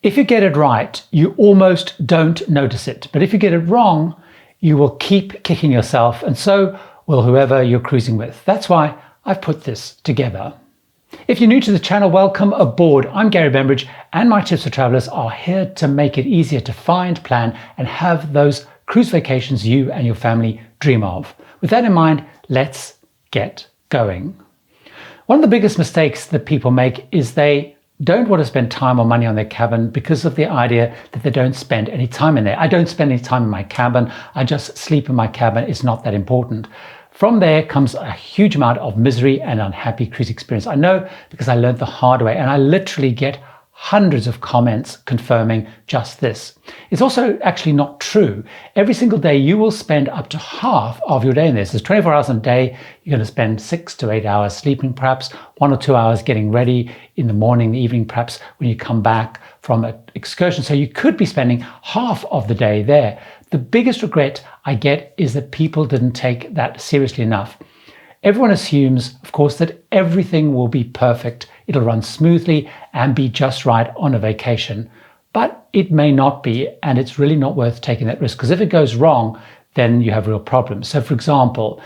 If you get it right, you almost don't notice it. But if you get it wrong, you will keep kicking yourself, and so will whoever you're cruising with. That's why I've put this together. If you're new to the channel, welcome aboard. I'm Gary Bembridge, and my tips for travelers are here to make it easier to find, plan, and have those cruise vacations you and your family dream of. With that in mind, let's get going. One of the biggest mistakes that people make is they don't want to spend time or money on their cabin because of the idea that they don't spend any time in there. I don't spend any time in my cabin. I just sleep in my cabin. It's not that important. From there comes a huge amount of misery and unhappy cruise experience. I know because I learned the hard way, and I literally get hundreds of comments confirming just this. It's also actually not true. Every single day you will spend up to half of your day in this. There's 24 hours in a day. You're going to spend 6 to 8 hours sleeping, perhaps 1 or 2 hours getting ready in the morning, the evening, perhaps when you come back from an excursion. So you could be spending half of the day there. The biggest regret I get is that people didn't take that seriously enough. Everyone assumes, of course, that everything will be perfect. It'll run smoothly and be just right on a vacation. But it may not be, and it's really not worth taking that risk, because if it goes wrong, then you have real problems. So for example,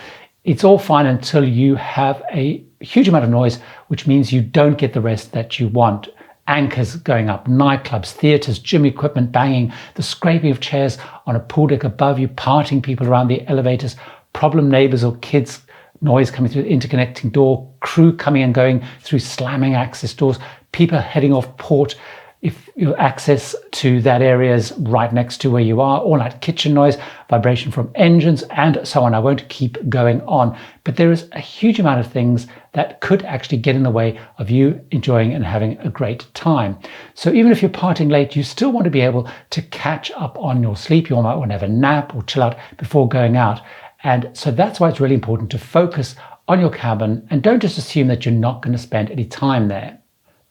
it's all fine until you have a huge amount of noise, which means you don't get the rest that you want. Anchors going up, nightclubs, theatres, gym equipment banging, the scraping of chairs on a pool deck above you, partying people around the elevators, problem neighbours or kids, noise coming through the interconnecting door, crew coming and going through slamming access doors, people heading off port if your access to that area is right next to where you are, all night kitchen noise, vibration from engines, and so on. I won't keep going on, but there is a huge amount of things that could actually get in the way of you enjoying and having a great time. So even if you're partying late, you still want to be able to catch up on your sleep. You might want to have a nap or chill out before going out. And so that's why it's really important to focus on your cabin and don't just assume that you're not going to spend any time there.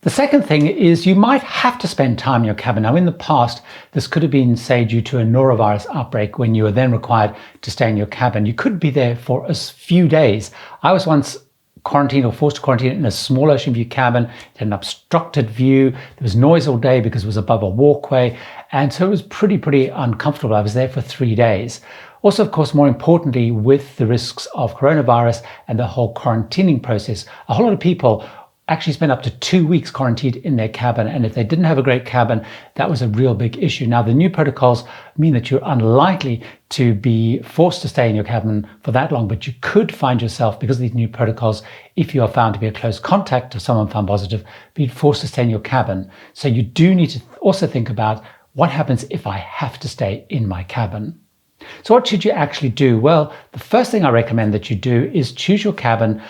The second thing is you might have to spend time in your cabin. Now, in the past, this could have been, say, due to a norovirus outbreak when you were then required to stay in your cabin. You could be there for a few days. I was once quarantined or forced to quarantine in a small ocean view cabin. It had an obstructed view. There was noise all day because it was above a walkway. And so it was pretty uncomfortable. I was there for 3 days. Also, of course, more importantly, with the risks of coronavirus and the whole quarantining process, a whole lot of people actually spent up to 2 weeks quarantined in their cabin. And if they didn't have a great cabin, that was a real big issue. Now, the new protocols mean that you're unlikely to be forced to stay in your cabin for that long, but you could find yourself, because of these new protocols, if you are found to be a close contact of someone found positive, be forced to stay in your cabin. So you do need to also think about what happens if I have to stay in my cabin. So what should you actually do? Well, the first thing I recommend that you do is choose your cabin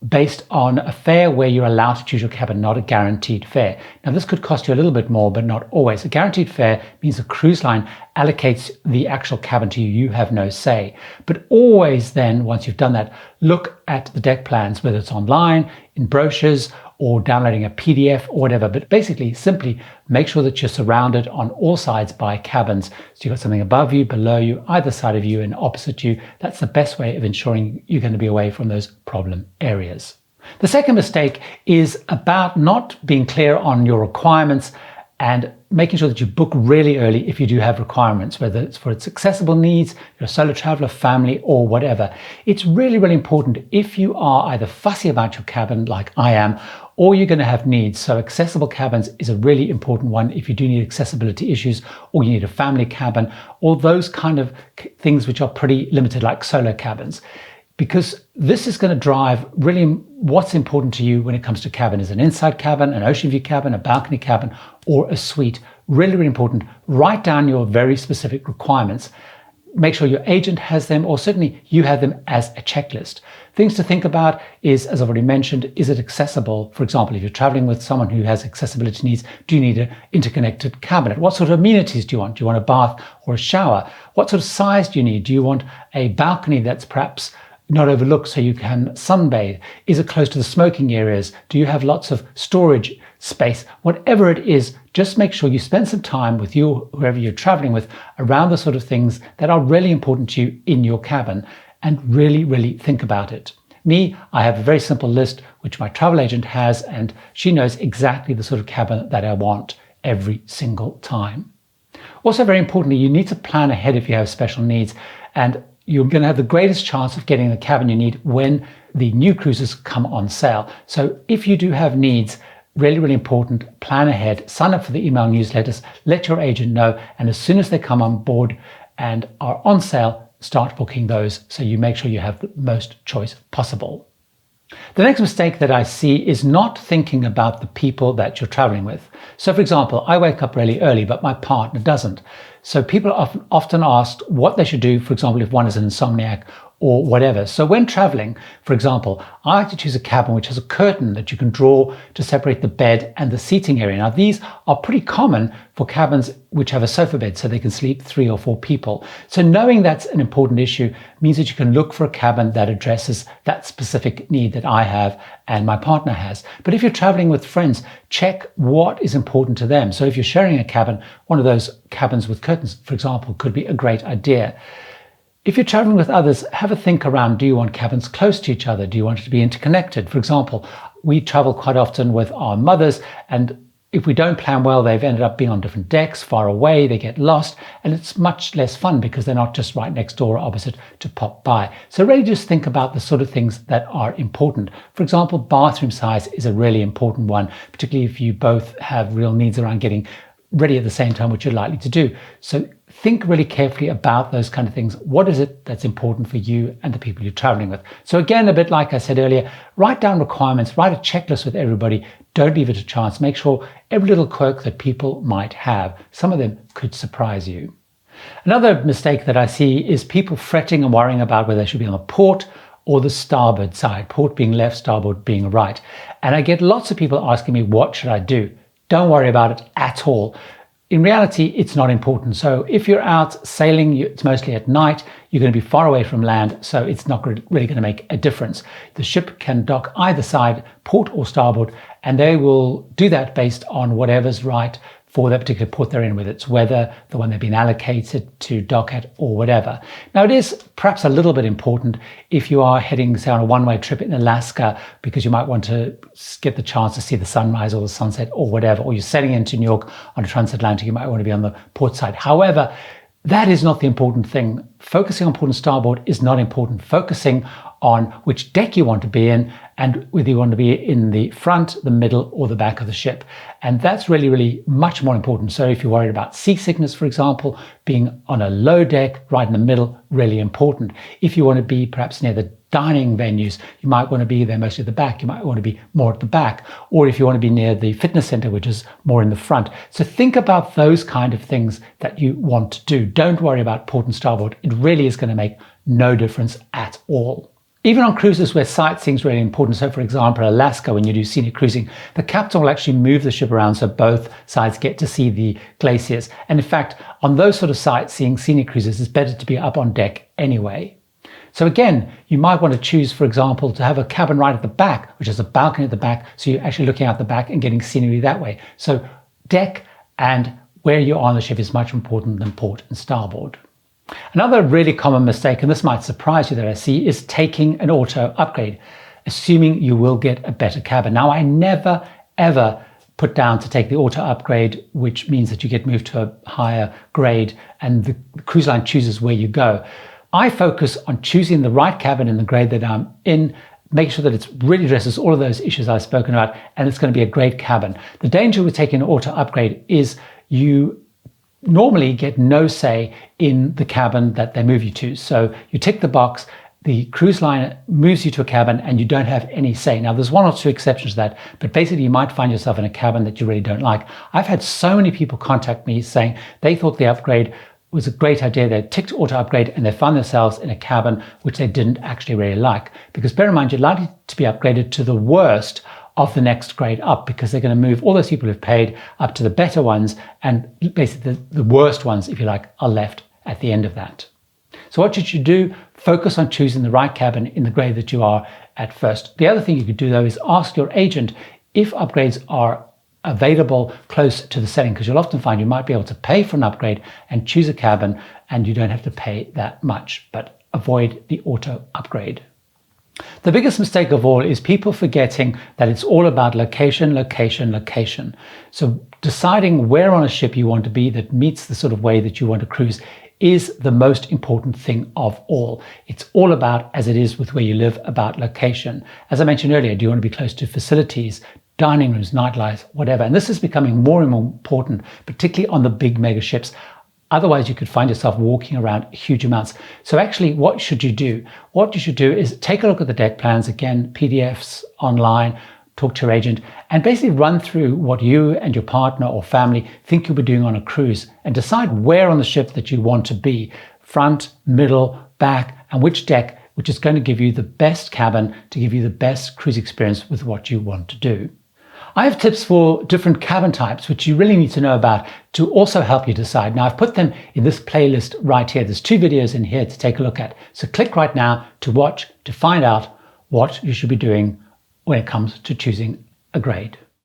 based on a fare where you're allowed to choose your cabin, not a guaranteed fare. Now, this could cost you a little bit more, but not always. A guaranteed fare means the cruise line allocates the actual cabin to you. You have no say. But always then, once you've done that, look at the deck plans, whether it's online, in brochures, or downloading a PDF or whatever. But basically, simply make sure that you're surrounded on all sides by cabins. So you've got something above you, below you, either side of you, and opposite you. That's the best way of ensuring you're going to be away from those problem areas. The second mistake is about not being clear on your requirements and making sure that you book really early if you do have requirements, whether it's for its accessible needs, you're a solo traveler, family, or whatever. It's really important if you are either fussy about your cabin, like I am, or you're going to have needs. So accessible cabins is a really important one if you do need accessibility issues, or you need a family cabin, or those kind of things which are pretty limited, like solo cabins. Because this is going to drive really what's important to you when it comes to cabin. Is an inside cabin, an ocean view cabin, a balcony cabin, or a suite? Really important. Write down your very specific requirements. Make sure your agent has them, or certainly you have them as a checklist. Things to think about is, as I've already mentioned, is it accessible? For example, if you're traveling with someone who has accessibility needs, do you need an interconnected cabinet? What sort of amenities do you want? Do you want a bath or a shower? What sort of size do you need? Do you want a balcony that's perhaps not overlooked so you can sunbathe? Is it close to the smoking areas? Do you have lots of storage space? Whatever it is, just make sure you spend some time with you, whoever you're traveling with, around the sort of things that are really important to you in your cabin, and really think about it. Me, I have a very simple list which my travel agent has, and she knows exactly the sort of cabin that I want. every single time. Also, very importantly, you need to plan ahead if you have special needs, and you're going to have the greatest chance of getting the cabin you need when the new cruises come on sale. So if you do have needs, really important, plan ahead, sign up for the email newsletters, let your agent know, and as soon as they come on board and are on sale, start booking those so you make sure you have the most choice possible. The next mistake that I see is not thinking about the people that you're traveling with. So for example, I wake up really early, but my partner doesn't. So people are often asked what they should do, for example, if one is an insomniac or whatever. So when traveling, for example, I like to choose a cabin which has a curtain that you can draw to separate the bed and the seating area. Now, these are pretty common for cabins which have a sofa bed so they can sleep 3 or 4 people. So knowing that's an important issue means that you can look for a cabin that addresses that specific need that I have and my partner has. But if you're traveling with friends, check what is important to them. So if you're sharing a cabin, one of those cabins with curtains, for example, could be a great idea. If you're traveling with others, have a think around, do you want cabins close to each other? Do you want it to be interconnected? For example, we travel quite often with our mothers, and if we don't plan well, they've ended up being on different decks, far away, they get lost, and it's much less fun because they're not just right next door or opposite to pop by. So really just think about the sort of things that are important. For example, bathroom size is a really important one, particularly if you both have real needs around getting ready at the same time, which you're likely to do. So think really carefully about those kind of things. What is it that's important for you and the people you're traveling with? So again, a bit like I said earlier, write down requirements, write a checklist with everybody. Don't leave it to chance. Make sure every little quirk that people might have, some of them could surprise you. Another mistake that I see is people fretting and worrying about whether they should be on the port or the starboard side, port being left, starboard being right. And I get lots of people asking me, what should I do? Don't worry about it at all. In reality, it's not important. So if you're out sailing, it's mostly at night, you're going to be far away from land, so it's not really going to make a difference. The ship can dock either side, port or starboard, and they will do that based on whatever's right for that particular port they're in, whether it's weather, the one they've been allocated to dock at, or whatever. Now, it is perhaps a little bit important if you are heading, say, on a one-way trip in Alaska, because you might want to get the chance to see the sunrise or the sunset or whatever, or you're sailing into New York on a transatlantic, you might want to be on the port side. However, that is not the important thing. Focusing on port and starboard is not important. Focusing on which deck you want to be in and whether you want to be in the front, the middle, or the back of the ship. And that's really, really much more important. So if you're worried about seasickness, for example, being on a low deck, right in the middle, really important. If you want to be perhaps near the dining venues, you might want to be there mostly at the back. You might want to be more at the back. Or if you want to be near the fitness center, which is more in the front. So think about those kind of things that you want to do. Don't worry about port and starboard. It really is going to make no difference at all. Even on cruises where sightseeing is really important, so for example, Alaska, when you do scenic cruising, the captain will actually move the ship around so both sides get to see the glaciers. And in fact, on those sort of sightseeing scenic cruises, it's better to be up on deck anyway. So again, you might want to choose, for example, to have a cabin right at the back, which is a balcony at the back, so you're actually looking out the back and getting scenery that way. So deck and where you are on the ship is much more important than port and starboard. Another really common mistake, and this might surprise you, that I see, is taking an auto upgrade, assuming you will get a better cabin. Now, I never, ever put down to take the auto upgrade, which means that you get moved to a higher grade and the cruise line chooses where you go. I focus on choosing the right cabin in the grade that I'm in, make sure that it really addresses all of those issues I've spoken about, and it's going to be a great cabin. The danger with taking an auto upgrade is you normally get no say in the cabin that they move you to. So you tick the box, the cruise line moves you to a cabin and you don't have any say. Now, there's 1 or 2 exceptions to that, but basically you might find yourself in a cabin that you really don't like. I've had so many people contact me saying they thought the upgrade was a great idea. They ticked auto upgrade and they found themselves in a cabin which they didn't actually really like. Because bear in mind, you're likely to be upgraded to the worst of the next grade up, because they're going to move all those people who've paid up to the better ones, and basically the worst ones, if you like, are left at the end of that. So what should you do? Focus on choosing the right cabin in the grade that you are at first. The other thing you could do, though, is ask your agent if upgrades are available close to the setting, because you'll often find you might be able to pay for an upgrade and choose a cabin and you don't have to pay that much, but avoid the auto upgrade. The biggest mistake of all is people forgetting that it's all about location, location, location. So deciding where on a ship you want to be that meets the sort of way that you want to cruise is the most important thing of all. It's all about, as it is with where you live, about location. As I mentioned earlier, do you want to be close to facilities, dining rooms, nightlife, whatever? And this is becoming more and more important, particularly on the big mega ships. Otherwise, you could find yourself walking around huge amounts. So actually, what should you do? What you should do is take a look at the deck plans, again, PDFs online, talk to your agent, and basically run through what you and your partner or family think you'll be doing on a cruise and decide where on the ship that you want to be, front, middle, back, and which deck, which is going to give you the best cabin to give you the best cruise experience with what you want to do. I have tips for different cabin types, which you really need to know about to also help you decide. Now, I've put them in this playlist right here. There's 2 videos in here to take a look at. So click right now to watch, to find out what you should be doing when it comes to choosing a grade.